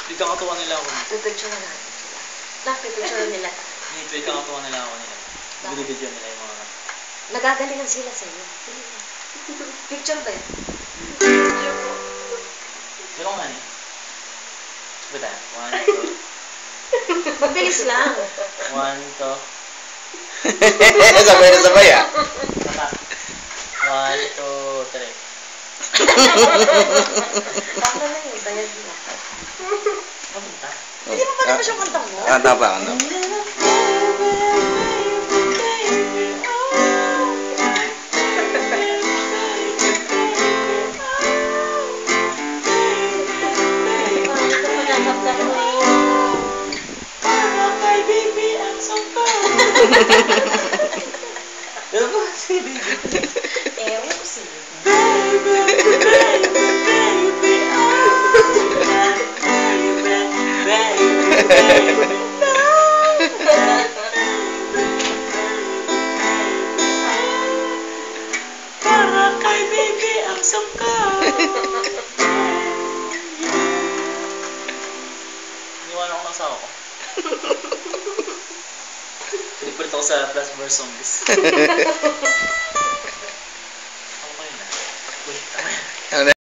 Hindi kakatuwa nila ako. Pipicture na natin sila. Pipicture nila. Hindi kakatuwa nila ako nila. Binibidyo nila yung mga... Nagagalingan sila sa'yo. Picture ba yun? Pero nga ni. Sabi tayo. 1, 2. Mabilis lang. 1, 2. Sabay na sabay ah. 1, 2, 3. Tama na yun. Bayad na. Pamunta. Hindi mo pa naman siya kanta mo? Kanta pa, kanta. Pero ba si baby? Ewan ko siya. Para kay baby ang sangka. Iniwan ako ng asawa ko. Pilit ako sa Plus Bar Zombies.